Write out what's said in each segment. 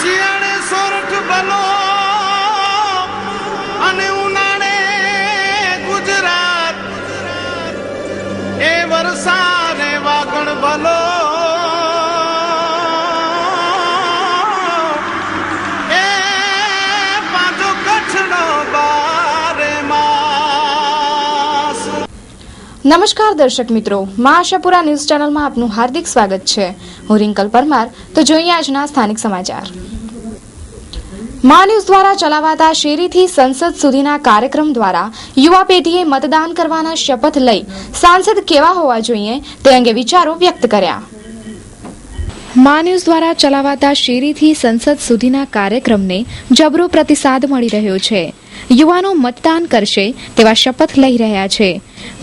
શિયાળે સોરઠ ભલો અને ઉનાળે ગુજરાત એ વરસાદ વાગણ ભલો એ પાછો કચ્છનો બારે માસ। નમસ્કાર દર્શક મિત્રો, મા આશાપુરા ન્યૂઝ ચેનલમાં આપનું હાર્દિક સ્વાગત છે। હું રિંકલ પરમાર। તો જોઈએ આજના સ્થાનિક સમાચાર। મા ન્યૂઝ દ્વારા ચલાવાતા શેરીથી સંસદ સુધીના કાર્યક્રમ દ્વારા યુવા પેઢીએ મતદાન કરવાના શપથ લઈ સાંસદ કેવા હોવા જોઈએ તે અંગે વિચારો વ્યક્ત કર્યા। મા ન્યૂઝ દ્વારા ચલાવાતા શેરીથી સંસદ સુધીના કાર્યક્રમને જબરો પ્રતિસાદ મળી રહ્યો છે। યુવાનો મતદાન કરશે તેવા શપથ લઈ રહ્યા છે।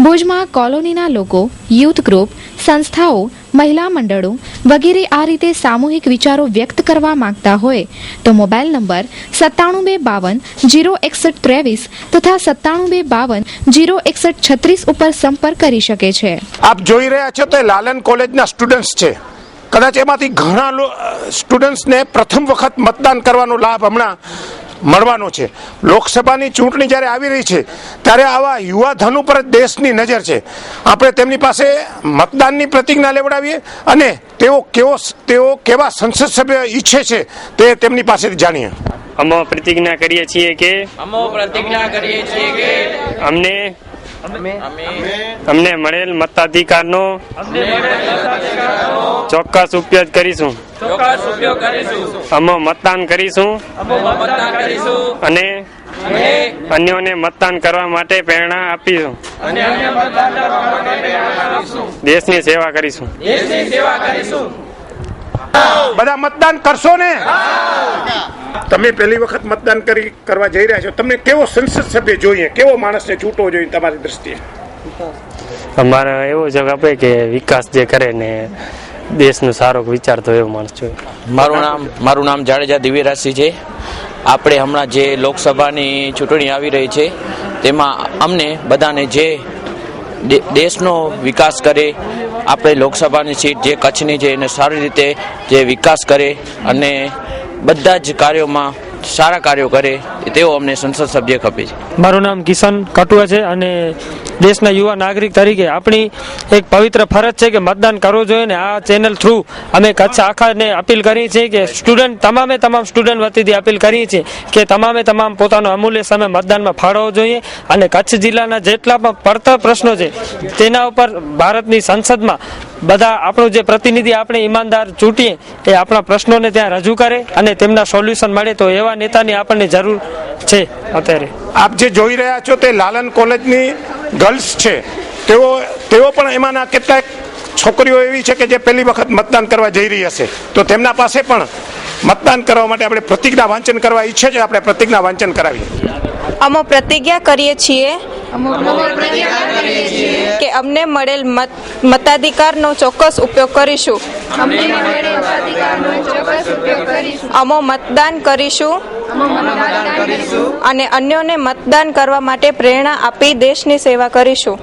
ભુજમાં કોલોનીના લોકો, યુથ ગ્રુપ, સંસ્થાઓ, મહિલા મંડળો વગેરે આ રીતે સામૂહિક વિચારો વ્યક્ત કરવા માંગતા હોય તો મોબાઈલ નંબર 9752 06123 તથા 9752 06136 ઉપર સંપર્ક કરી શકે છે। આપ જોઈ રહ્યા છો તે લાલન કોલેજના સ્ટુડન્ટ્સ છે। કદાચ એમાંથી ઘણા સ્ટુડન્ટ્સને પ્રથમ વખત મતદાન કરવાનો લાભ હમણાં મળવાનો છે। લોકસભાની ચૂંટણી જ્યારે આવી રહી છે ત્યારે આવા યુવાધન ઉપર દેશની નજર છે। આપણે તેમની પાસે મતદાનની પ્રતિજ્ઞા લેવડાવીએ અને તેઓ કેવા સંસદ સભ્ય ઈચ્છે છે તે તેમની પાસેથી જાણીએ। અમે પ્રતિજ્ઞા કરીએ છીએ કે અમને મળેલ મતાધિકારનો ચોક્કસ ઉપયોગ કરીશું। અમે મતદાન કરીશું અને અન્યોને મતદાન કરવા માટે પ્રેરણા આપીશું। દેશની સેવા કરીશું। બધા મતદાન કરશો ને? તમે પહેલી વખત મતદાન કરવા જઈ રહ્યા છો, તમને કેવો સંસદ સભ્ય જોઈએ, કેવો માણસને ચૂંટવો જોઈએ તમારી દ્રષ્ટિએ? અમારે એવો જગ આપે કે વિકાસ જે કરે ને દેશનો સારો વિચારતો એવો માણસ જોઈએ। મારું નામ જાડેજા દિવ્યરાજસિંહ છે। આપણે હમણાં જે લોકસભાની ચૂંટણી આવી રહી છે તેમાં અમને બધાને જે દેશનો વિકાસ કરે, આપણે લોકસભાની સીટ જે કચ્છની છે એને સારી રીતે જે વિકાસ કરે અને બધા જ કાર્યોમાં સારા કાર્યો કરે તેવો અમને સંસદ સભ્ય ખપે છે। મારું નામ કિશન કટુઆ છે અને દેશના યુવા નાગરિક તરીકે આપણી એક પવિત્ર ફરજ છે કે મતદાન કરવું જોઈએ ને આ ચેનલ થ્રુ અમે કચ્છ આખાને અપીલ કરી છે કે તમામ સ્ટુડન્ટ વતીથી અપીલ કરી છે કે તમામ પોતાનો અમૂલ્ય સમય મતદાનમાં ફાળવવો જોઈએ અને કચ્છ જિલ્લાના જેટલા પણ પડતર પ્રશ્નો છે તેના ઉપર ભારતની સંસદમાં બધા આપણું જે પ્રતિનિધિ આપણે ઈમાનદાર ચૂંટીએ એ આપણા પ્રશ્નોને ત્યાં રજૂ કરે અને તેમના સોલ્યુશન મળે તો એવા નેતાની આપણને જરૂર છે। અત્યારે આપ જે જોઈ રહ્યા છો તે લાલન કોલેજની ગર્લ્સ છે। તેઓ પણ એમાંના કેટલાક છોકરીઓ એવી છે કે જે પહેલી વખત મતદાન કરવા જઈ રહી હશે, તો તેમના પાસે પણ મતદાન કરવા માટે આપણે પ્રતિજ્ઞા વાંચન કરવા ઈચ્છે છે। આપણે પ્રતિજ્ઞા વાંચન કરાવીએ। અમે પ્રતિજ્ઞા કરીએ છીએ કે અમને મળેલ મતાધિકારનો ચોક્કસ ઉપયોગ કરીશું। અમે મતદાન કરીશું અને અન્યોને મતદાન કરવા માટે પ્રેરણા આપી દેશની સેવા કરીશું।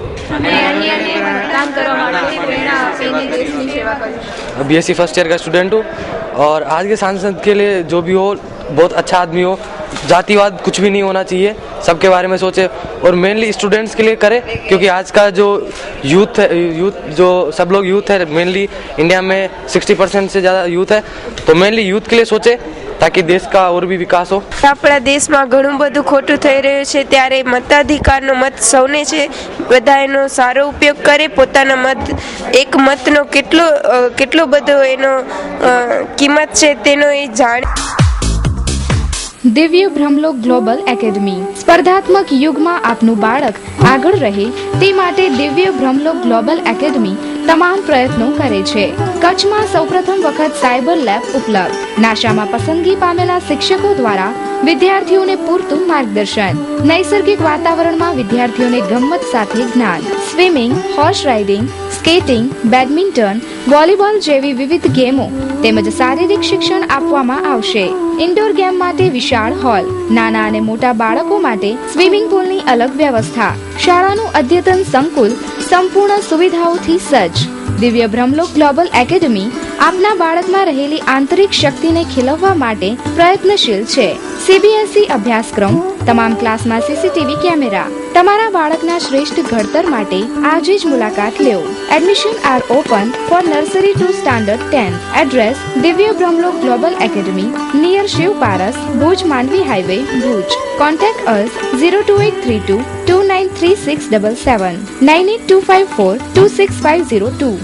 BSc फर्स्ट ईयर का स्टूडेंट हूँ और आज के सांसद के लिए जो भी हो बहुत अच्छा आदमी हो, जातिवाद कुछ भी नहीं होना चाहिए, सबके बारे में सोचे और मेनली स्टूडेंट्स के लिए करे क्योंकि आज का जो यूथ जो सब लोग यूथ है, मेनली इंडिया में 60% से ज़्यादा यूथ है, तो मेनली यूथ के लिए सोचे ताकि देश का और भी विकास हो। આપણા દેશમાં ઘણું બધું ખોટું થઈ રહ્યું છે ત્યારે મતાધિકારનો મત સૌને છે, બધા એનો સારો ઉપયોગ કરે, પોતાના એક મતનો કેટલો બધો એનો કિંમત છે તેનો એ જાણે। દિવ્ય બ્રહ્મલોક ગ્લોબલ એકેડમી સ્પર્ધાત્મક યુગમાં આપનું બાળક આગળ રહે તે માટે દિવ્ય બ્રહ્મલોક ગ્લોબલ એકેડમી તમામ પ્રયત્નો કરે છે। કચ્છમાં સૌપ્રથમ વખત સાયબર લેબ ઉપલબ્ધ। નાશામાં પસંદગી પામેલા શિક્ષકો દ્વારા વિદ્યાર્થીઓને પૂરતું માર્ગદર્શન। નૈસર્ગિક વાતાવરણમાં વિદ્યાર્થીઓને ગમ્મત સાથે જ્ઞાન। Swimming, horse riding, skating, badminton, volleyball જેવી વિવિધ ગેમો તેમજ શારીરિક શિક્ષણ આપવામાં આવશે। ઇન્ડોર ગેમ માટે વિશાળ હોલ, નાના અને મોટા બાળકો માટે સ્વિમિંગ પૂલની અલગ વ્યવસ્થા। શાળાનું અદ્યતન સંકુલ સંપૂર્ણ સુવિધાઓથી સજ્જ। દિવ્ય બ્રહ્મલોક ગ્લોબલ એકેડમી આપના બાળકમાં રહેલી આંતરિક શક્તિને ખીલવવા માટે પ્રયત્નશીલ છે. CBSE અભ્યાસક્રમ, તમામ ક્લાસમાં CCTV કેમેરા. તમારા બાળકના શ્રેષ્ઠ ઘડતર માટે આજે જ મુલાકાત લો. Admission are open for nursery to standard 10. Address Divya Brahmlok global academy, near Shiv Paras, Bhuj Mandvi highway, Bhuj. Contact us 02832 293677 98254 26502.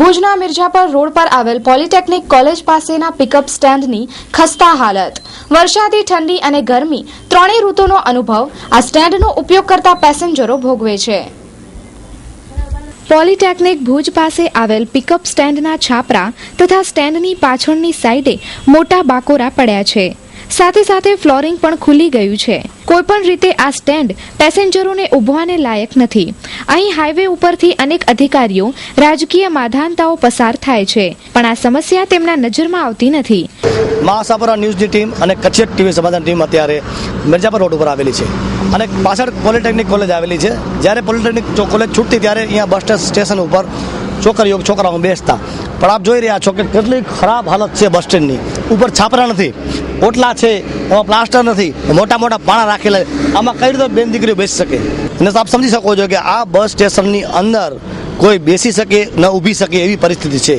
ભુજના મિર્જાપર રોડ પર આવેલ પોલિટેકનિક કોલેજ પાસેના પિકઅપ સ્ટેન્ડની ખસ્તા હાલત. વર્ષાથી ઠંડી અને ગરમી ત્રણેય ઋતુનો અનુભવ આ સ્ટેન્ડનો ઉપયોગ કરતા પેસેન્જરો ભોગવે છે. પોલિટેકનિક ભુજ પાસે આવેલ પિકઅપ સ્ટેન્ડના છાપરા તથા સ્ટેન્ડની પાછળની સાઈડે મોટા બાકોરા પડ્યા છે. સાથે સાથે ફ્લોરિંગ પણ ખુલી ગયું છે. કોઈપણ રીતે આ સ્ટેન્ડ પેસેન્જરોને ઊભવાને લાયક નથી. અહીં હાઈવે ઉપરથી અનેક અધિકારીઓ, રાજકીય માધાનતાઓ પસાર થાય છે, પણ આ સમસ્યા તેમના નજરમાં આવતી નથી. મહાસાપુરા ન્યૂઝની ટીમ અને કચ્છ ટીવી સમાચાર ટીમ અત્યારે મિર્જાપર રોડ ઉપર આવેલી છે અને પાછળ પોલિટેકનિક કોલેજ આવેલી છે. જ્યારે પોલિટેકનિક કોલેજ છૂટતી ત્યારે અહીંયા બસ સ્ટેશન ઉપર છોકરાઓ બેસતા, પણ આપ જોઈ રહ્યા છો કે કેટલી ખરાબ હાલત છે બસ સ્ટેન્ડની. ઉપર છાપરા નથી, ઓટલા છે, એમાં પ્લાસ્ટર નથી, મોટા મોટા પાણા રાખેલા. આમાં કઈ રીતે બેન દીકરીઓ બેસી શકે? અને આપ સમજી શકો છો કે આ બસ સ્ટેશનની અંદર કોઈ બેસી શકે ન ઊભી શકે એવી પરિસ્થિતિ છે.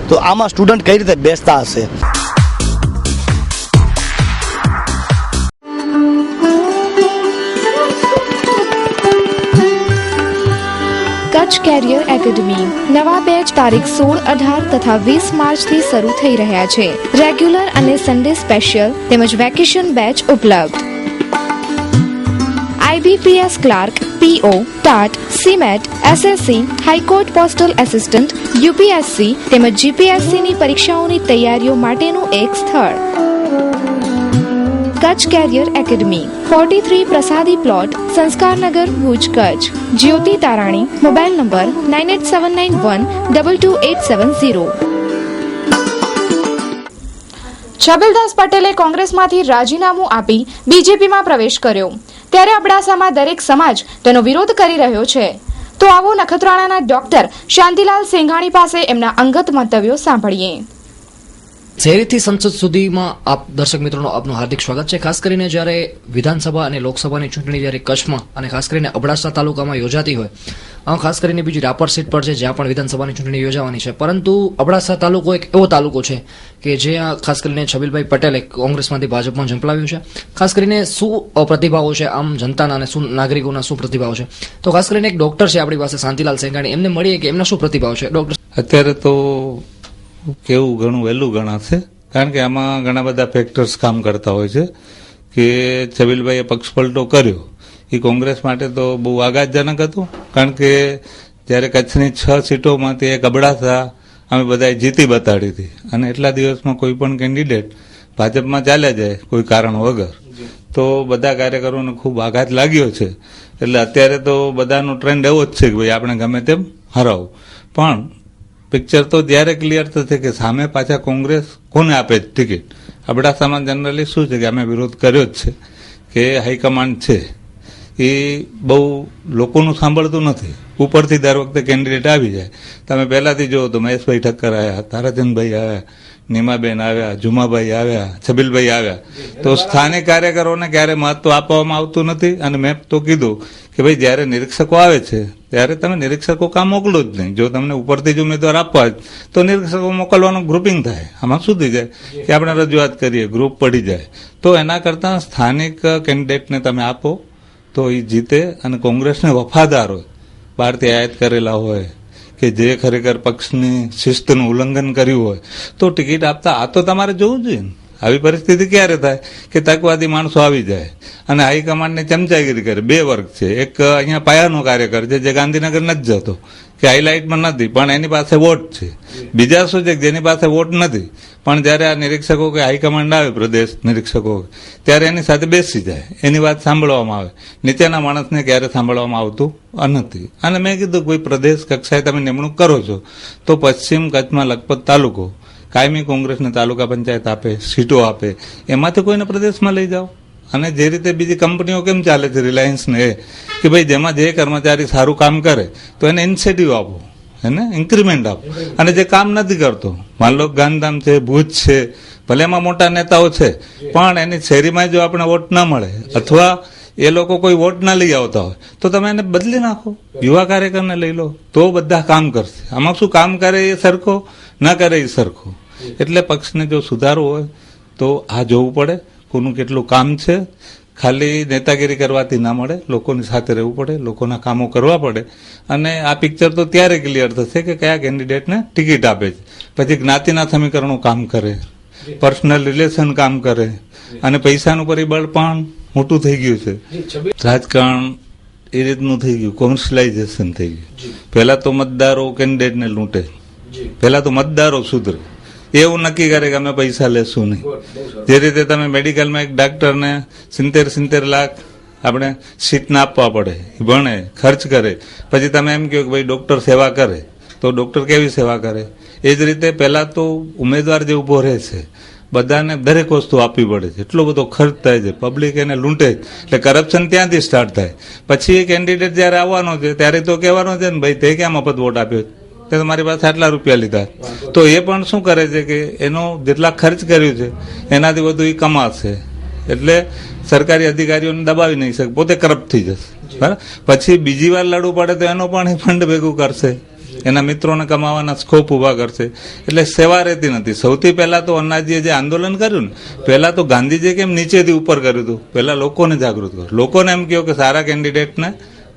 તો આમાં સ્ટુડન્ટ કઈ રીતે બેસતા હશે? કચ્છ કેરિયર એકેડમી નવા બેચ તારીખ 16, 18 તથા 20 માર્ચથી શરૂ થઈ રહ્યા છે. રેગ્યુલર અને સન્ડે સ્પેશિયલ તેમજ વેકેશન બેચ ઉપલબ્ધ. IBPS clerk, PO, TAT, CMET, SSC, high court postal assistant, UPSC તેમજ GPSC ની પરીક્ષાઓની તૈયારીઓ માટેનું એક સ્થળ. કચ્છ કેરિયર એકેડમી, 43 પ્રસાદી પ્લોટ, સંસ્કારનગર, ભુજ, કચ્છ. જ્યોતિ તારાણી, મોબાઈલ નંબર 9879122870. છબીલદાસ પટેલે કોંગ્રેસમાંથી રાજીનામું આપી બીજેપીમાં પ્રવેશ કર્યો, ત્યારે અબડાસામાં દરેક સમાજ તેનો વિરોધ કરી રહ્યો છે. તો આવો નખત્રાણાના ડોક્ટર શાંતિલાલ સેંઘાણી પાસે એમના અંગત મંતવ્યો સાંભળીએ. શહેરીથી સંસદ સુધીમાં આપ દર્શક મિત્રોનું આપનું હાર્દિક સ્વાગત છે. ખાસ કરીને જ્યારે વિધાનસભા અને લોકસભાની ચૂંટણી જ્યારે કચ્છમાં અને ખાસ કરીને અબડાસા તાલુકામાં યોજાતી હોય, ખાસ કરીને બીજી રાપર સીટ પર છે જ્યાં પણ વિધાનસભાની ચૂંટણી યોજાવાની છે, પરંતુ અબડાસા તાલુકો એક એવો તાલુકો છે કે જ્યાં ખાસ કરીને છબીલભાઈ પટેલે કોંગ્રેસમાંથી ભાજપમાં ઝંપલાવ્યું છે. ખાસ કરીને શું પ્રતિભાવો છે આમ જનતાના અને શું નાગરિકોના શું પ્રતિભાવો છે? તો ખાસ કરીને એક ડોક્ટર છે આપણી પાસે શાંતિલાલ સેંઘાણી, એમને મળીએ કે એમના શું પ્રતિભાવ છે. ડોક્ટર, અત્યારે તો કેવું ઘણું વહેલું ગણાશે, કારણ કે આમાં ઘણા બધા ફેક્ટર્સ કામ કરતા હોય છે કે છબીલભાઈએ પક્ષ પલટો કર્યો એ કોંગ્રેસ માટે તો બહુ આઘાતજનક હતું, કારણ કે જ્યારે કચ્છની 6 સીટોમાંથી એક અબડાસા અમે બધાએ જીતી બતાડી હતી અને એટલા દિવસમાં કોઈ પણ કેન્ડિડેટ ભાજપમાં ચાલ્યા જાય કોઈ કારણ વગર, તો બધા કાર્યકરોને ખૂબ આઘાત લાગ્યો છે. એટલે અત્યારે તો બધાનો ટ્રેન્ડ એવો જ છે કે ભાઈ આપણે ગમે તેમ હરાવું, પણ પિક્ચર તો ત્યારે ક્લિયર થશે કે સામે પાછા કોંગ્રેસ કોને આપે ટિકિટ. અબડાસામાં જનરલી શું છે કે અમે વિરોધ કર્યો જ છે કે હાઈકમાન્ડ છે એ બહુ લોકોનું સાંભળતું નથી. ઉપરથી દર વખતે કેન્ડિડેટ આવી જાય. તમે પહેલાથી જુઓ તો મહેશભાઈ ઠક્કર આવ્યા, તારાચંદભાઈ આવ્યા, નીમાબેન આવ્યા, જુમાભાઈ આવ્યા, છબીલભાઈ આવ્યા, તો સ્થાનિક કાર્યકરોને ક્યારે મહત્વ આપવામાં આવતું નથી. અને મેં તો કીધું કે ભાઈ જ્યારે નિરીક્ષકો આવે છે ત્યારે તમે નિરીક્ષકો કામ મોકલો જ નહીં. જો તમને ઉપરથી જ ઉમેદવાર આપવા જ તો નિરીક્ષકો મોકલવાનું ગ્રુપિંગ થાય. આમાં શું થઈ જાય કે આપણે રજૂઆત કરીએ, ગ્રુપ પડી જાય. તો એના કરતાં સ્થાનિક કેન્ડિડેટને તમે આપો તો એ જીતે અને કોંગ્રેસને વફાદાર હોય, બહારથી આયાત કરેલા હોય કે જે ખરેખર પક્ષની શિસ્તનું ઉલ્લંઘન કર્યું હોય તો ટિકિટ આપતા. આ તો તમારે જોવું જોઈએ ને. આવી પરિસ્થિતિ ક્યારે થાય કે તકવાદી માણસો આવી જાય અને હાઈકમાન્ડની ચમચાગીરી કરે. 2 વર્ગ છે, એક અહીંયા પાયાનો કાર્યકર છે જે ગાંધીનગર નથી જતો કે હાઈલાઇટમાં નથી પણ એની પાસે વોટ છે. બીજા શું છે કે જેની પાસે વોટ નથી પણ જ્યારે આ નિરીક્ષકો કે હાઈકમાન્ડ આવે, પ્રદેશ નિરીક્ષકો, ત્યારે એની સાથે બેસી જાય, એની વાત સાંભળવામાં આવે. નીચેના માણસને ક્યારે સાંભળવામાં આવતું નથી. અને મેં કીધું કોઈ પ્રદેશ કક્ષાએ તમે નિમણૂક કરો છો તો પશ્ચિમ કચ્છમાં લખપત તાલુકો કાયમી કોંગ્રેસને તાલુકા પંચાયત આપે, સીટો આપે, એમાંથી કોઈને પ્રદેશમાં લઈ જાઓ. અને જે રીતે બીજી કંપનીઓ કેમ ચાલે છે રિલાયન્સ ને એ કે ભાઈ જેમાં જે કર્મચારી સારું કામ કરે તો એને ઇન્સેન્ટિવ આપો, એને ઇન્ક્રીમેન્ટ આપો. અને જે કામ નથી કરતો, માન લો ગાંધીધામ છે, ભુજ છે, ભલે એમાં મોટા નેતાઓ છે, પણ એની શેરીમાં જો આપણે વોટ ના મળે અથવા એ લોકો કોઈ વોટ ના લઈ આવતા હોય તો તમે એને બદલી નાખો, યુવા કાર્યકરને લઈ લો, તો બધા કામ કરશે. આમાં શું કામ કરે એ સરખો, ના કરે એ સરખો. એટલે પક્ષને જો સુધારવું હોય તો આ જોવું પડે કોનું કેટલું કામ છે. ખાલી નેતાગીરી કરવાથી ના મળે, લોકોની સાથે રહેવું પડે, લોકોના કામો કરવા પડે. અને આ પિક્ચર તો ત્યારે ક્લિયર થશે કે કયા કેન્ડિડેટને ટિકિટ આપે છે. પછી જ્ઞાતિના સમીકરણો કામ કરે, પર્સનલ રિલેશન કામ કરે, અને પૈસાનું પરિબળ પણ મોટું થઈ ગયું છે. રાજકારણ એ રીતનું થઈ ગયું, કોમર્શિયલાઇઝેશન થઈ ગયું. પહેલા તો મતદારો કેન્ડિડેટને લૂંટે, પહેલા તો મતદારો સુધરે, એવું નક્કી કરે કે અમે પૈસા લેશું નહીં. જે રીતે તમે મેડિકલમાં એક ડાક્ટરને 70 લાખ આપણે સીટને આપવા પડે, ભણે, ખર્ચ કરે, પછી તમે એમ કહો કે ભાઈ ડોક્ટર સેવા કરે, તો ડોક્ટર કેવી સેવા કરે? એ જ રીતે પહેલા તો ઉમેદવાર જે ઉભો રહે છે બધાને દરેક વસ્તુ આપવી પડે છે, એટલો બધો ખર્ચ થાય છે, પબ્લિક એને લૂંટે, એટલે કરપ્શન ત્યાંથી સ્ટાર્ટ થાય. પછી એ કેન્ડિડેટ જયારે આવવાનો છે ત્યારે તો કહેવાનો છે ને ભાઈ તે ક્યાં મફત વોટ આપ્યો, તે તમારી પાસે આટલા રૂપિયા લીધા. તો એ પણ શું કરે છે કે એનો જેટલા ખર્ચ કર્યું છે એનાથી વધુ એ કમાશે, એટલે સરકારી અધિકારીઓને દબાવી નહીં શકે, પોતે કરપ્ટ થઈ જશે. બરાબર. પછી બીજી વાર લડવું પડે તો એનો પણ એ ફંડ ભેગું કરશે, એના મિત્રોને કમાવાના સ્કોપ ઉભા કરશે. એટલે સેવા રહેતી નથી. સૌથી પહેલા તો અન્નાજીએ જે આંદોલન કર્યું ને, પહેલા તો ગાંધીજીએ કેમ નીચેથી ઉપર કર્યું હતું, પહેલા લોકોને જાગૃત કરો, લોકોને એમ કહો કે સારા કેન્ડિડેટને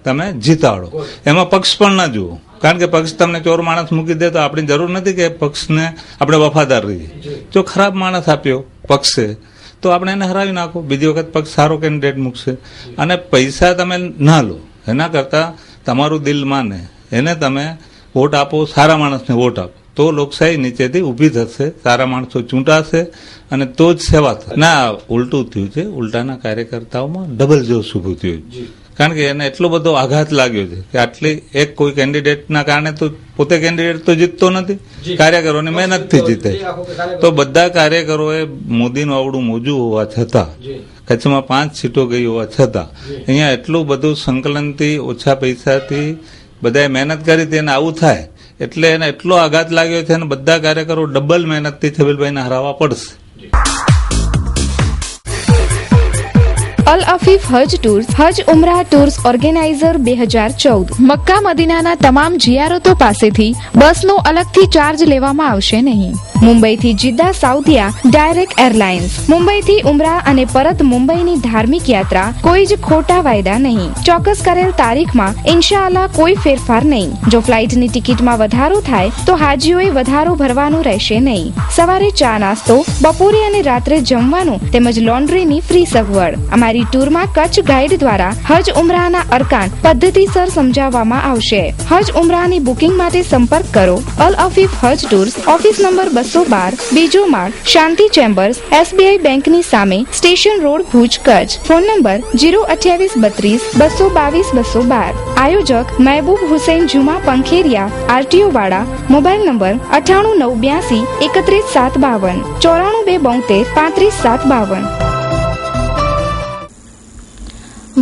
તમે જીતાડો. એમાં પક્ષ પણ ના જુઓ, કારણ કે પક્ષ તમને ચોર માણસ મૂકી દે તો આપણી જરૂર નથી કે પક્ષને આપણે વફાદાર રહીએ. જો ખરાબ માણસ આપ્યો પક્ષે તો આપણે એને હરાવી નાખો, બીજી વખત પક્ષ સારો કેન્ડિડેટ મૂકશે. અને પૈસા તમે ના લો, એના કરતા તમારું દિલ માને એને તમે વોટ આપો, સારા માણસને વોટ આપો, તો લોકશાહી નીચેથી ઊભી થશે, સારા માણસો ચૂંટાશે અને તો જ સેવા થશે. ના, ઉલટું થયું છે, ઉલટાના કાર્યકર્તાઓમાં ડબલ જોશ ઊભું થયું, કારણ કે એને એટલો બધો આઘાત લાગ્યો છે કે આટલી એક કોઈ કેન્ડિડેટના કારણે તો પોતે કેન્ડિડેટ તો જીતતો નથી, કાર્યકરોની મહેનતથી જીતે. તો બધા કાર્યકરોએ મોદીનું આવડું મોજું હોવા છતાં, કચ્છમાં 5 સીટો ગઈ હોવા છતાં, અહીંયા એટલું બધું સંકલનથી ઓછા પૈસાથી બધાએ મહેનત કરી હતી, એને આવું થાય એટલે એને એટલો આઘાત લાગ્યો છે અને બધા કાર્યકરો ડબલ મહેનતથી છબીલભાઈને હરાવવા પડશે. અલ અફીફ હજ ટૂર્સ હજ ઉમરાહ ટૂર્સ ઓર્ગેનાઇઝર 2014 મક્કા મદીનાના તમામ જિયારતો પાસેથી બસનો અલગથી ચાર્જ લેવામાં આવશે નહીં. મુંબઈથી જિદ્દા સાઉદિયા ડાયરેક્ટ એરલાઇન્સ. મુંબઈથી ઉમરાહ અને પરત મુંબઈની ધાર્મિક યાત્રા કોઈ જ ખોટા વાયદા નહીં. ચોક્કસ કરેલ તારીખમાં ઇન્શાઅલ્લાહ કોઈ ફેરફાર નહીં. જો ફ્લાઇટની ટિકિટમાં વધારો થાય તો હાજીઓએ વધારો ભરવાનું રહેશે નહીં. સવારે ચા નાસ્તો, બપોરે અને રાત્રે જમવાનું તેમજ લોન્ડ્રીની ફ્રી સગવડ. અમારી ટૂરમાં કચ્છ ગાઈડ દ્વારા હજ ઉમરાહના અરકાન પદ્ધતિસર સમજાવવામાં આવશે. હજ ઉમરાહની બુકિંગ માટે સંપર્ક કરો અલ અફીફ હજ ટૂર્સ, ઓફિસ નંબર 212, બીજો માળ, શાંતિ ચેમ્બર્સ, SBI બેંકની સામે, station road, Bhuj, Kutch. Phone number 02832 222 212. આયોજક મહેબૂબ હુસૈન જુમા પંખેરિયા, RTO વાળા. Mobile number 9892 31752 94272 35752.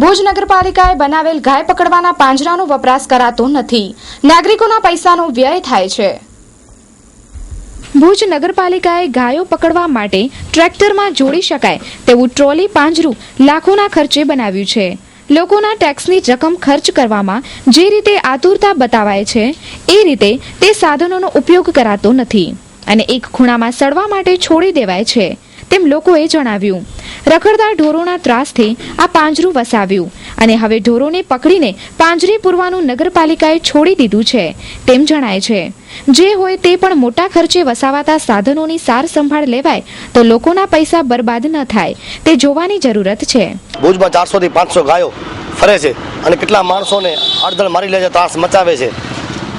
ભુજ નગરપાલિકાએ બનાવેલ ગાય પકડવાના પાંજરાનો વપરાશ કરાતો નથી. નાગરિકોના પૈસાનો વ્યય થાય છે. ભુજ નગરપાલિકાએ ગાયો પકડવા માટે ટ્રેક્ટરમાં જોડી શકાય તેવું ટ્રોલી પાંજરું લાખોના ખર્ચે બનાવ્યું છે. લોકોના ટેક્સની રકમ ખર્ચ કરવામાં જે રીતે આતુરતા બતાવાય છે એ રીતે તે સાધનોનો ઉપયોગ કરાતો નથી અને એક ખૂણામાં સડવા માટે છોડી દેવાય છે તેમ લોકોએ જણાવ્યું. રખડતા ઢોરોના ત્રાસથી આ પાંજરું વસાવ્યું અને હવે ઢોરોને પકડીને પાંજરે પૂરવાનું નગરપાલિકાએ છોડી દીધું છે તેમ જણાય છે. જે હોય તે પણ મોટા ખર્ચે વસાવાતા સાધનોની સાર સંભાળ લેવાય તો લોકોના પૈસા બરબાદ ન થાય તે જોવાની જરૂરત છે. ભુજમાં 400 થી 500 ગાયો ફરે છે અને કેટલા માણસોને આડધડ મારી લે છે, ત્રાસ મચાવે છે,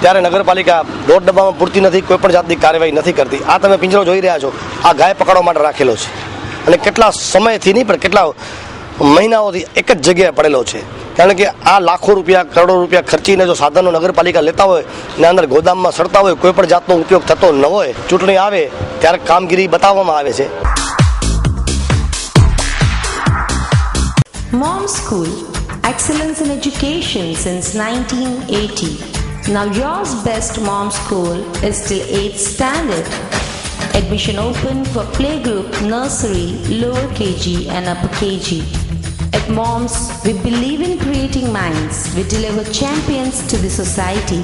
ત્યારે નગરપાલિકા દોઢ ડબ્બામાં પૂરતી નથી, કોઈ પણ જાતની કાર્યવાહી નથી કરતી. આ તમે પિંજરો જોઈ રહ્યા છો, આ ગાય પકડવા માટે રાખેલો છે અને કેટલા સમયથી નહીં પણ કેટલા મહિનાઓથી એક જ જગ્યાએ પડેલો છે. કારણ કે આ લાખો રૂપિયા, કરોડો રૂપિયા ખર્ચીને જો સાધનો નગરપાલિકા લેતા હોય ને અંદર ગોદામમાં સડતા હોય, કોઈ પણ જાતનો ઉપયોગ થતો ન હોય, ચૂંટણી આવે ત્યારે કામગીરી બતાવવામાં આવે છે. Mom School, excellence in education since 1980. Now yours best Mom School is till 8th standard. Admission open for playgroup, nursery, lower KG and upper KG. At Moms, we believe in creating minds. We deliver champions to the society.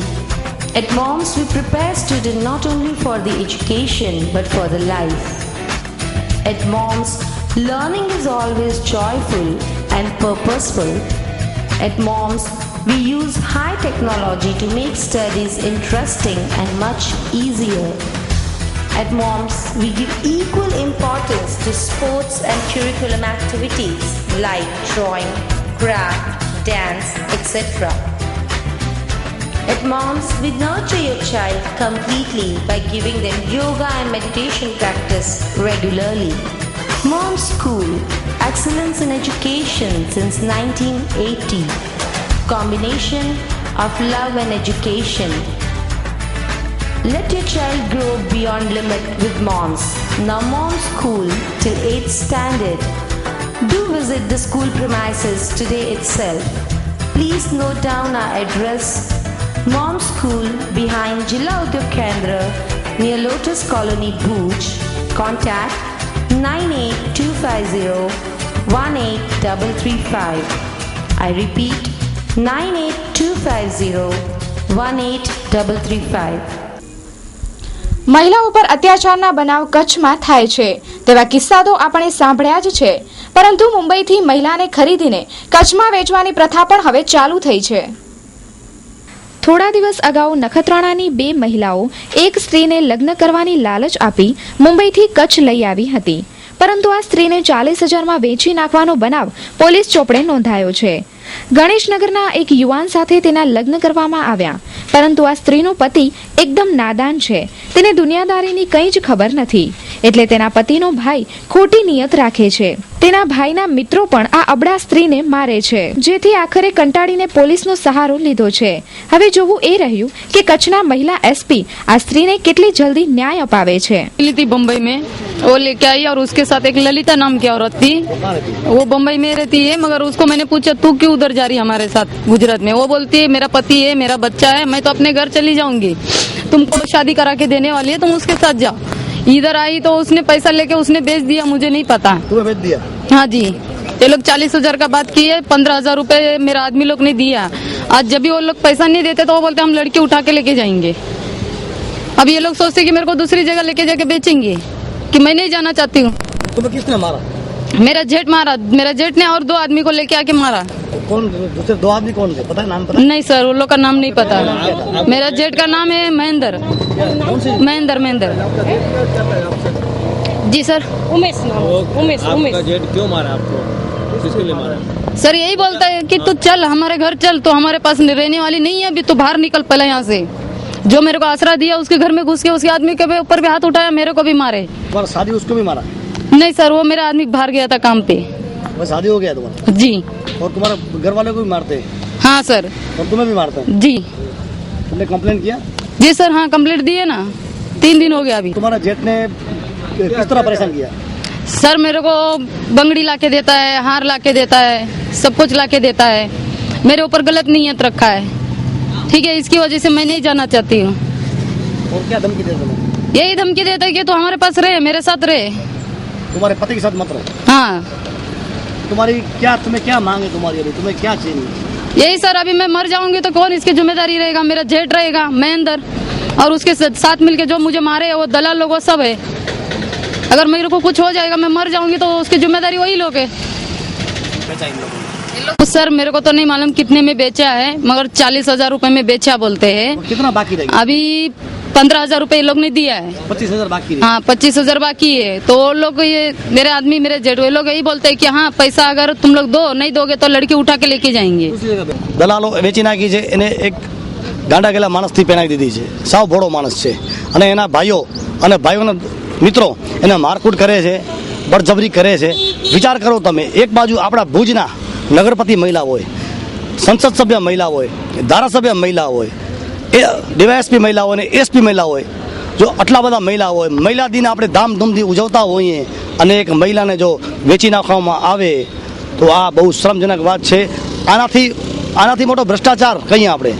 At Moms, we prepare students not only for the education but for the life. At Moms, learning is always joyful and purposeful. At Moms, we use high technology to make studies interesting and much easier. At Moms, we give equal importance to sports and curriculum activities like drawing, craft, dance, etc. At Moms, we nurture your child completely by giving them yoga and meditation practice regularly. Mom School, excellence in education since 1980. Combination of love and education. Let your child grow beyond limit with Moms. Now Mom School till 8th standard. Do visit the school premises today itself. Please note down our address. Mom School behind Jilla Udyog Kendra near Lotus Colony, Bhuj. Contact 9825018335. I repeat 9825018335. મહિલાઓ પર અત્યાચારના બનાવ કચ્છમાં થાય છે તેવા કિસ્સા તો આપણે સાંભળ્યા જ છે, પરંતુ મુંબઈથી મહિલાને ખરીદીને કચ્છમાં વેચવાની પ્રથા પણ હવે ચાલુ થઈ છે. થોડા દિવસ અગાઉ નખત્રાણાની 2 મહિલાઓ એક સ્ત્રીને લગ્ન કરવાની લાલચ આપી મુંબઈથી કચ્છ લઈ આવી હતી, પરંતુ આ સ્ત્રીને 40,000માં વેચી નાખવાનો બનાવ પોલીસ ચોપડે નોંધાયો છે. ગણેશનગરના એક યુવાન સાથે તેના લગ્ન કરવામાં આવ્યા, પરંતુ આ સ્ત્રીનો પતિ એકદમ નાદાન છે. તેને દુનિયાદારીની કંઈ જ ખબર નથી, એટલે તેના પતિનો ભાઈ ખોટી નિયત રાખે છે. તેના ભાઈના મિત્રો પણ આ અબડા સ્ત્રીને મારે છે, જેથી આખરે કંટાળીને પોલીસનો સહારો લીધો છે. હવે જોવું એ રહ્યું કે કચ્છના મહિલા એસપી આ સ્ત્રીને કેટલી જલ્દી न्याय અપાવે છે. बम्बई में वो लेके आई और उसके साथ एक ललिता नाम की औरत थी, वो बम्बई में रहती है, मगर उसको मैंने पूछा तू क्यों उधर जा रही है हमारे साथ गुजरात में? वो बोलती है मेरा पति है, मेरा बच्चा है, मैं तो अपने घर चली जाऊंगी, तुमको शादी करा के देने वाली है, तुम उसके साथ जाओ. इधर आई तो उसने पैसा लेके उसने बेच दिया, मुझे नहीं पता. तुम्हें बेच दिया? हाँ जी, ये लोग 40,000 का बात की है, 15,000 रुपए मेरा आदमी लोग ने दिया. आज जब भी वो लोग पैसा नहीं देते तो वो बोलते हम लड़की उठा के लेके जाएंगे. अब ये लोग सोचते कि मेरे को दूसरी जगह लेके जाके बेचेंगे, कि मैं नहीं जाना चाहती हूँ. तुम्हें किसने मारा? मेरा जेठ मारा, मेरा जेठ ने और 2 आदमी को लेके आके मारा. कौन दूसरे 2 आदमी कौन थे? पता है नाम? पता नहीं सर, वो लोग का नाम नहीं पता. मेरा जेठ का नाम है महेंद्र. महेंद्र जी सर. उमेश. आपका जेठ क्यों मारा आपको? किसके लिए मारा? सर यही बोलता है कि तू चल हमारे घर चल, तो हमारे पास रहने वाली नहीं है अभी, तो बाहर निकल पहले यहाँ से. जो मेरे को आसरा दिया उसके घर में घुस के उसके आदमी के ऊपर भी हाथ उठाया, मेरे को भी मारे. शादी उसको भी मारा? नहीं सर, वो मेरा आदमी बाहर गया था काम पे. वो शादी हो गया तुम्हारा? जी. और तुम्हारे घर वाले को भी मारते हैं? हाँ सर. और तुम्हें भी मारते हैं? जी. तुमने कंप्लेंट किया? जी सर, हाँ कंप्लेंट दी है ना, 3 दिन हो गया अभी. तुम्हारा जेठ ने किस तरह परेशान किया? सर मेरे को बंगड़ी लाके देता है, हार लाके देता है, सब कुछ लाके देता है. मेरे ऊपर गलत नीयत रखा है, ठीक है, इसकी वजह से मैं नहीं जाना चाहती हूँ. और क्या धमकी देता है? यही धमकी देता है कि तू हमारे पास रहे, मेरे साथ रहे. तुम्हारे पति के साथ मत रहो. हाँ. तुम्हें क्या मांगे तुम्हारी? अभी तुम्हें क्या चाहिए? यही सर, अभी मैं मर जाऊंगी तो कौन इसकी जिम्मेदारी रहेगा? मेरा जेठ रहेगा महेंद्र, और उसके साथ मिलके जो मुझे मारे वो दलाल लोग, वो सब है. अगर मेरे को कुछ हो जाएगा, मैं मर जाऊंगी, तो उसकी जिम्मेदारी वही लोग है. सर मेरे को तो नहीं मालूम कितने में बेचा है, मगर 40,000 रुपए में बेचा बोलते हैं. कितना बाकी रहेगा? अभी 15,000 रुपए लोग ने दिया है. 25,000 बाकी है. हाँ 25,000 बाकी है. तो लोग ये मेरे आदमी मेरे जेठ वे लोग यही बोलते हैं कि हाँ पैसा अगर तुम लोग दो, नहीं दोगे तो लड़की उठा के लेके जाएंगे. દલાલો વેચી નાખી છે, એને એક ગાંડા ગેલા માણસથી પહેરાવી દીધી છે. સાવ ભોળો માણસ છે, અને એના ભાઈઓ અને ભાઈઓના મિત્રો એને મારકૂટ કરે છે, બળજબરી કરે છે. વિચાર કરો તમે, એક બાજુ આપણા ભુજના નગરપતિ મહિલા હોય, સંસદ સભ્ય મહિલા હોય, ધારાસભ્ય મહિલા હોય, ડીવાયએસપી મહિલા હોય ને એસપી મહિલા હોય, જો આટલા બધા મહિલા હોય, મહિલા દિન આપણે ધામધૂમથી ઉજવતા હોઈએ, અને એક મહિલાને જો વેચી નાખવામાં આવે તો આ બહુ શરમજનક વાત છે. આનાથી મોટો ભ્રષ્ટાચાર કહીએ આપણે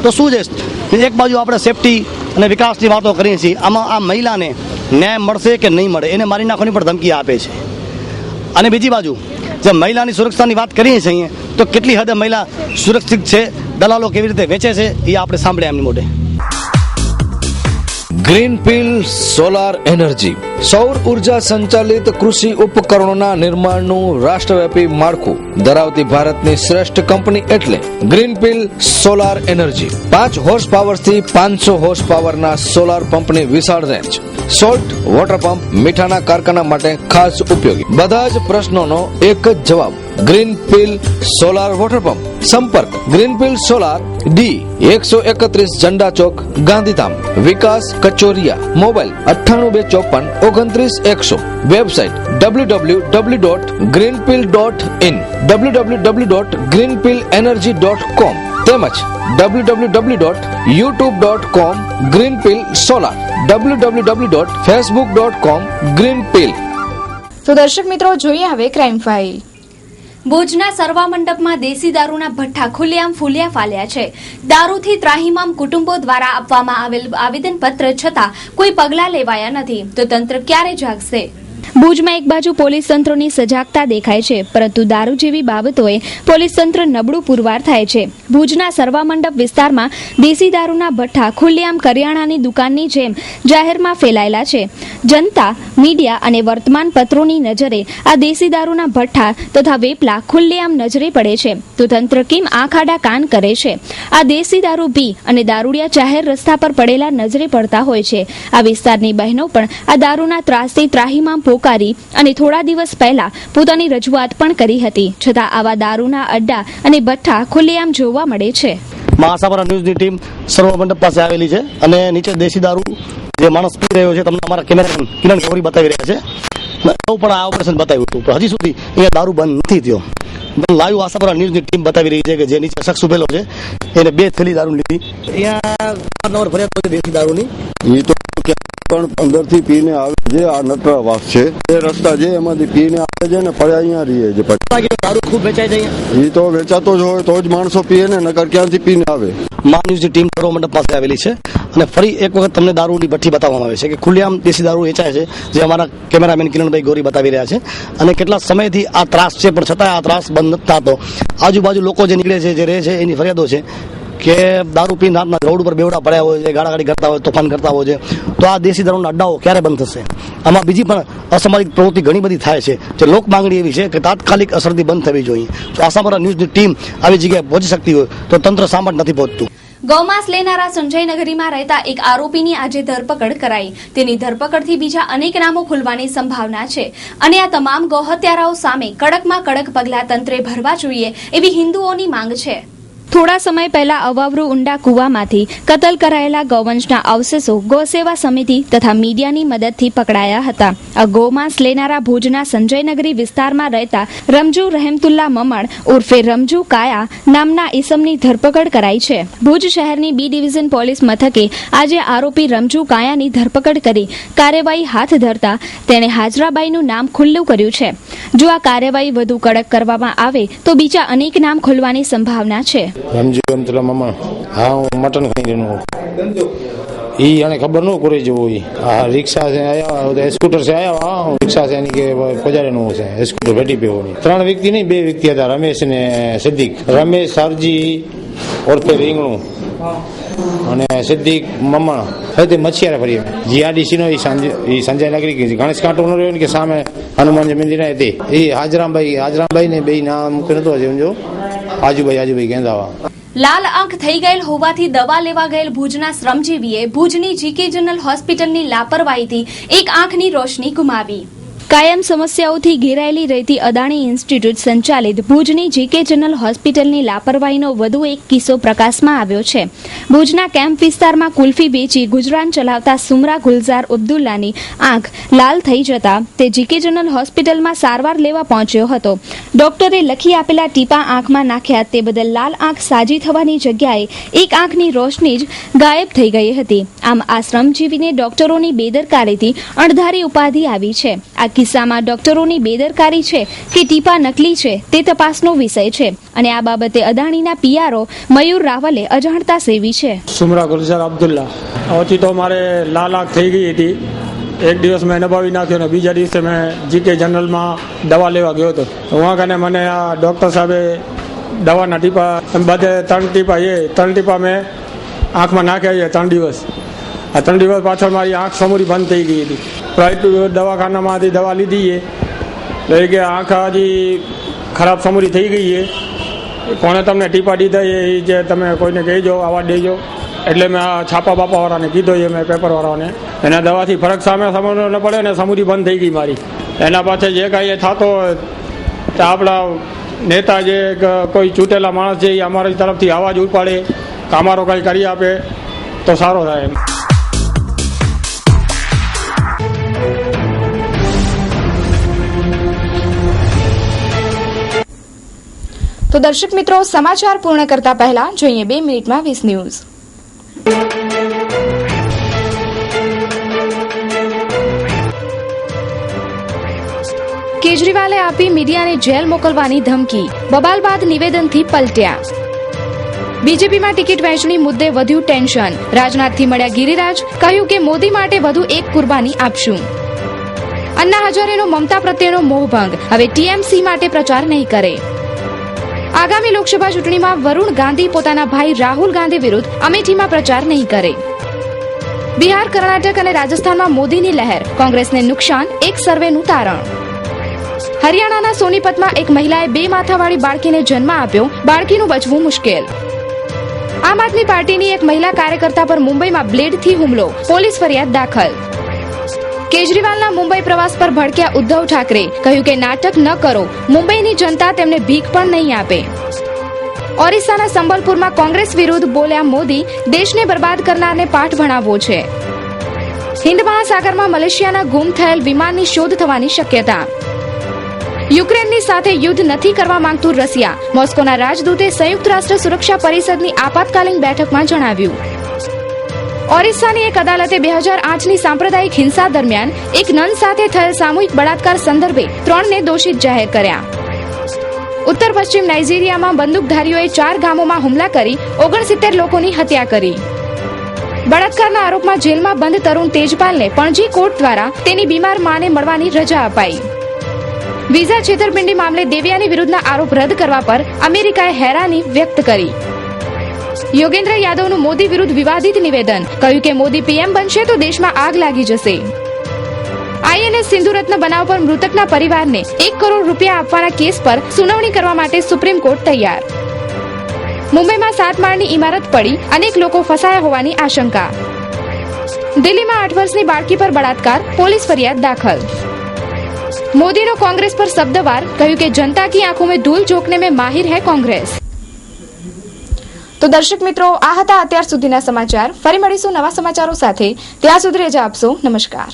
તો શું છે? એક બાજુ આપણે સેફટી અને વિકાસની વાતો કરીએ છીએ, આમાં આ મહિલાને ન્યાય મળશે કે નહીં મળે એને મારી નાખવાની પણ ધમકી આપે છે. અને બીજી બાજુ જે મહિલાની સુરક્ષાની વાત કરીએ છીએ અહીંયા, તો કેટલી હદે મહિલા સુરક્ષિત છે, દલાલો કેવી રીતે વેચે છે એ આપણે સાંભળ્યા એમની મોઢે. ગ્રીનપીલ સોલાર એનર્જી સૌર ઉર્જા સંચાલિત કૃષિ ઉપકરણોના નિર્માણનું રાષ્ટ્રવ્યાપી માળખું ધરાવતી ભારતની શ્રેષ્ઠ કંપની એટલે ગ્રીનપીલ સોલાર એનર્જી. 5 હોર્સ પાવરથી 500 હોર્સ પાવરના સોલાર પંપની વિશાળ રેન્જ, સોલ્ટ વોટર પંપ, મીઠાના કારખાના માટે ખાસ ઉપયોગી. બધા જ પ્રશ્નોનો એક જ જવાબ, ગ્રીનપીલ સોલાર વોટર પંપ. સંપર્ક ગ્રીનપીલ સોલાર ડી 131 ઝંડા ચોક, ગાંધીધામ, વિકાસ કચોરિયા. મોબાઈલ 9824593100. વેબસાઇટ www.greenpeel.in, www.greenpeelenergy.com તેમજ www.youtube.com greenpeel solar, www.facebook.com greenpeel. તો દર્શક મિત્રો, જોઈએ હવે ક્રાઇમ ફાઇલ. ભુજના સરવા મંડપમાં દેશી દારૂના ભઠ્ઠા ખુલ્લેઆમ ફૂલ્યા ફાલ્યા છે. દારૂથી ત્રાહિમામ કુટુંબો દ્વારા આપવામાં આવેલ આવેદનપત્ર છતાં કોઈ પગલાં લેવાયા નથી, તો તંત્ર ક્યારે જાગશે? ભુજમાં એક બાજુ પોલીસ તંત્રની સજાગતા દેખાય છે, પરંતુ દારૂ જેવી બાબતોએ પોલીસ તંત્ર નબળું પુરવાર થાય છે. ભુજના સરવા મંડપ વિસ્તારમાં દેશી દારૂના ભઠ્ઠા ખુલ્લેઆમ કરિયાણાની દુકાનની જેમ જાહેરમાં ફેલાયેલા છે. જનતા, મીડિયા અને વર્તમાન પત્રોની નજરે આ દેશી દારૂના ભઠ્ઠા તથા વેપલા ખુલ્લેઆમ નજરે પડે છે, તો તંત્ર કેમ આંખ આડા કાન કરે છે? આ દેશી દારૂ પી અને દારૂડિયા જાહેર રસ્તા પર પડેલા નજરે પડતા હોય છે. આ વિસ્તારની બહેનો પણ આ દારૂના ત્રાસથી ત્રાહિમામ પોકારી અને થોડા દિવસ પહેલા પોતાની રજૂઆત પણ કરી હતી, છતાં આવા દારૂના અડ્ડા અને ભઠ્ઠા ખુલ્લેઆમ જોવા મળે છે. મહાસાગર ન્યૂઝની ટીમ સર્વ મંડપ પાસે આવેલી છે અને નીચે દેશી દારૂ જે માણસ પી રહ્યો છે તમને અમારા કેમેરામેન કિરણ ગૌરી બતાવી રહ્યા છે. પણ આ ઓપરેશન બતાવ્યું હતું, પણ હજી સુધી અહીંયા દારૂ બંધ નથી થયો. લાઈવ આશાપુરા ન્યૂઝની ટીમ બતાવી રહી છે કે જે નીચે શખ્સ ઉભેલો છે એને 2 થેલી દારૂ લીધી. અહીંયા ફરિયાદ દેશી દારૂની એ તો પણ અંદરથી પીને આવે છે. આ નટરાવાસ છે, એ રસ્તા છે એમાંથી પીને આવે છે ને પડ્યા અહીંયા રહીએ છે. દારૂ ખૂબ વેચાય છે. એ તો વેચાતો જ હોય તો જ માણસો પીએ ને, નકર ક્યાંથી પીને આવે. મા ન્યૂઝની ટીમ સર્વ મંડપ પાસે આવેલી છે અને ફરી એક વખત તમને દારૂની ભઠ્ઠી બતાવવામાં આવે છે કે ખુલ્લેઆમ દેશી દારૂ વેચાય છે, જે અમારા કેમેરામેન કિરણભાઈ ગોરી બતાવી રહ્યા છે. અને કેટલા સમયથી આ ત્રાસ છે, પણ છતાં આ ત્રાસ બંધ નથી થતો. આજુબાજુ લોકો જે નીકળે છે, જે રહે છે, એની ફરિયાદો છે કે દારૂ પીને રાતના રોડ ઉપર બેવડા પડ્યા હોય છે, ગાડાગાડી કરતા હોય, તોફાન કરતા હોય છે. તો આ દેશી દારૂના અડ્ડાઓ ક્યારે બંધ થશે? આમાં બીજી પણ અસામાજિક પ્રવૃત્તિ ઘણી બધી થાય છે, જે લોક માંગણી એવી છે કે તાત્કાલિક અસરથી બંધ થવી જોઈએ. તો આસાપુરા ન્યૂઝની ટીમ આવી જગ્યાએ પહોંચી શકતી હોય તો તંત્ર સામાન નથી પહોંચતું. ગૌમાંસ લેનારા સંજયનગરીમાં રહેતા એક આરોપીની આજે ધરપકડ કરાઈ. તેની ધરપકડથી બીજા અનેક નામો ખુલવાની સંભાવના છે અને આ તમામ ગૌહત્યારાઓ સામે કડકમાં કડક પગલાં તંત્રે ભરવા જોઈએ એવી હિન્દુઓની માંગ છે. થોડા સમય પહેલા અવાવરૂ ઊંડા કૂવામાંથી કતલ કરાયેલા ગૌવંશના અવશેષો ગૌસેવા સમિતિ તથા મીડિયાની મદદથી પકડાયા હતા. આ ગૌમાંસ લેનારા ભુજના સંજયનગરી વિસ્તારમાં રહેતા રમજુ રહેમતુલ્લા મમણ ઉર્ફે રમજુ કાયા નામના ઈસમની ધરપકડ કરાઈ છે. ભુજ શહેરની બી ડિવિઝન પોલીસ મથકે આજે આરોપી રમજુ કાયાની ધરપકડ કરી કાર્યવાહી હાથ ધરતા તેણે હાજરાબાઈનું નામ ખુલ્લું કર્યું છે. જો આ કાર્યવાહી વધુ કડક કરવામાં આવે તો બીજા અનેક નામ ખુલવાની સંભાવના છે. રમજી રમતુલ્લા મમણ, હા હું મટન ખાઈ રહ્યો. ઈ એને ખબર ન કરી જવું. હા રિક્ષા છે આયા, સ્કૂટર છે આયા, હા રિક્ષા છે એની કે પજારેનું છે સ્કૂટર ભેટી પીવાની. 3 વ્યક્તિ નહીં, 2 વ્યક્તિ હતા, રમેશ ને સિદ્દીક. રમેશ સરજી ઓરફે રીંગણું અને સિદ્દીક મમણ તે મચ્છિયારા ફરી જીઆરડીસી નો સંજય નગરી ગણેશ કાંટો નો રહ્યો ને કે સામે હનુમાન જમીન હતી. એ હાજરામભાઈ ને 2 નામ મૂકી નતો સમજો. આજુભાઈ ગેંદાવા. લાલ આંખ થઈ ગયેલ હોવાથી દવા લેવા ગયેલ ભુજના શ્રમજીવીએ ભુજની જીકે જનરલ હોસ્પિટલની લાપરવાહીથી એક આંખની રોશની ગુમાવી. કાયમ સમસ્યાઓથી ઘેરાયેલી રહેતી અદાણી ઇન્સ્ટિટ્યૂટ સંચાલિત ભુજની જીકે જનરલ હોસ્પિટલની લાપરવાહીનો વધુ એક કિસ્સો પ્રકાશમાં આવ્યો છે. ભુજના કેમ્પ વિસ્તારમાં કુલ્ફી વેચી ગુજરાન ચલાવતા સુમરા ગુલઝાર અબ્દુલ્લાની આંખ લાલ થઈ જતા તે જીકે જનરલ હોસ્પિટલમાં સારવાર લેવા પહોંચ્યો હતો. ડોક્ટરે લખી આપેલા ટીપા આંખમાં નાખ્યા તે બદલ લાલ આંખ સાજી થવાની જગ્યાએ એક આંખની રોશની જ ગાયબ થઈ ગઈ હતી. આમ આ શ્રમજીવીને ડોક્ટરોની બેદરકારીથી અણધારી ઉપાધિ આવી છે. આ કિસ્સામાં ડોક્ટરોની બેદરકારી છે કે ટીપા નકલી છે તે તપાસનો વિષય છે અને આ બાબતે અદાણીના પીઆરઓ મયુર રાવલે અજાણતા સેવી છે. સુમરા ગુલઝાર અબ્દુલ્લા ઓછી તો મારે લાલ આંખ થઈ ગઈ હતી. એક દિવસ મેં નભાવી નાખ્યો ને બીજા દિવસે મેં જીકે જનરલમાં દવા લેવા ગયો હતો. વहाँ કને મને આ ડૉક્ટર સાહેબે દવાના ટીપા બધે 3 ટીપા મેં આંખમાં નાખ્યા છે 3 દિવસ. આ 3 દિવસ પાછળ મારી આંખ સમૂરી બંધ થઈ ગઈ હતી. પ્રાઇવેટ દવાખાનામાંથી દવા લીધી છે એટલે કે આંખ હજી ખરાબ સમૂરી થઈ ગઈ છે. કોણે તમને ટીપા દીધા એ જે તમે કોઈને કહેજો, આવા દેજો. એટલે મેં આ છાપા બાપાવાળાને કીધો છે, મેં પેપરવાળાને. એના દવાથી ફરક સામે સમજવો ન પડે ને સમૂરી બંધ થઈ ગઈ મારી. એના પાછળ જે કાંઈ થતો હોય તો આપણા નેતા જે કોઈ ચૂંટેલા માણસ છે એ અમારી તરફથી અવાજ ઉપાડે, અમારો કંઈ કરી આપે તો સારો થાય એમ. તો દર્શક મિત્રો, સમાચાર પૂર્ણ કરતા પહેલા જોઈએ 2 મિનિટમાં 20 ન્યૂઝ. કેજરીવાલે આપી મીડિયાને જેલ મોકલવાની ધમકી, બબાલ બાદ નિવેદનથી પલટ્યા. બીજેપીમાં ટિકિટ વહેંચણી મુદ્દે વધ્યું ટેન્શન, રાજનાથથી મળ્યા ગિરિરાજ, કહ્યું કે મોદી માટે વધુ એક કુરબાની આપશું. અન્ના હજારેનો મમતા પ્રત્યેનો મોહભંગ, હવે ટીએમસી માટે પ્રચાર નહીં કરે. આગામી લોકસભા ચૂંટણીમાં વરુણ ગાંધી પોતાના ભાઈ રાહુલ ગાંધી વિરુદ્ધ અમેઠીમાં પ્રચાર નહીં કરે. બિહાર, કર્ણાટક અને રાજસ્થાનમાં મોદીની લહેર, કોંગ્રેસને નુકસાન, એક સર્વેનું તારણ. હરિયાણાના સોનીપતમાં એક મહિલાએ 2 માથાવાળી બાળકીને જન્મ આપ્યો, બાળકીનું બચવું મુશ્કેલ. આમ આદમી પાર્ટીની એક મહિલા કાર્યકર્તા પર મુંબઈમાં બ્લેડથી હુમલો, પોલીસ ફરિયાદ દાખલ. કેજરીવાલના મુંબઈ પ્રવાસ પર ભડક્યા ઉદ્ધવ ઠાકરે, કહ્યું કે નાટક ન કરો, મુંબઈની જનતા તેમને ભીખ પણ નહીં આપે. ઓરિસ્સાના સંબલપુરમાં કોંગ્રેસ વિરુદ્ધ બોલ્યા મોદી, દેશને બરબાદ કરનારને પાઠ ભણાવવો છે. હિન્દ મહાસાગરમાં મલેશિયાના ગુમ થયેલ વિમાનની શોધ થવાની શક્યતા. યુક્રેનની સાથે યુદ્ધ નથી કરવા માંગતું રશિયા, મોસ્કોના રાજદૂતે સંયુક્ત રાષ્ટ્ર સુરક્ષા પરિષદની આપાતકાલીન બેઠકમાં જણાવ્યું. ઓરિસ્સાની એક અદાલતે 2008ની સાંપ્રદાયિક હિંસા દરમિયાન એક નન સાથે થયેલ સામૂહિક બળાત્કાર સંદર્ભે 3ને દોષિત જાહેર કર્યા. ઉત્તર પશ્ચિમ નાઇજીરિયામાં બંદૂકધારીઓએ 4 ગામોમાં હુમલા કરી 69 લોકોની હત્યા કરી. બળાત્કારના આરોપમાં જેલમાં બંધ તરુણ તેજપાલને પણજી કોર્ટ દ્વારા તેની બીમાર માને મળવાની રજા અપાઈ. વિઝા છેતરપિંડી મામલે દેવિયાની વિરુદ્ધના આરોપ રદ કરવા પર અમેરિકાએ હેરાની વ્યક્ત કરી. યોગેન્દ્ર યાદવનું મોદી વિરુદ્ધ વિવાદિત નિવેદન, કહ્યું કે મોદી પીએમ બનશે તો દેશમાં આગ લાગી જશે. આઈએનએસ સિંધુરત્ન બનાવ પર મૃતકના પરિવારને 1 કરોડ રૂપિયા આપવાના કેસ પર સુનાવણી કરવા માટે સુપ્રીમ કોર્ટ તૈયાર. મુંબઈમાં 7 માળની ઇમારત પડી, અનેક લોકો ફસાયા હોવાની આશંકા. દિલ્હીમાં 8 વર્ષની બાળકી પર બળાત્કાર, પોલીસ ફરિયાદ દાખલ. મોદીનો કોંગ્રેસ પર શબ્દવાર, કહ્યું કે જનતા કી આંખોं में धूल झोंकने में माहिर है कांग्रेस. તો દર્શક મિત્રો, આ હતા અત્યાર સુધીના સમાચાર. ફરી મળીશું નવા સમાચારો સાથે. ત્યાં સુધી રજા આપશો. નમસ્કાર.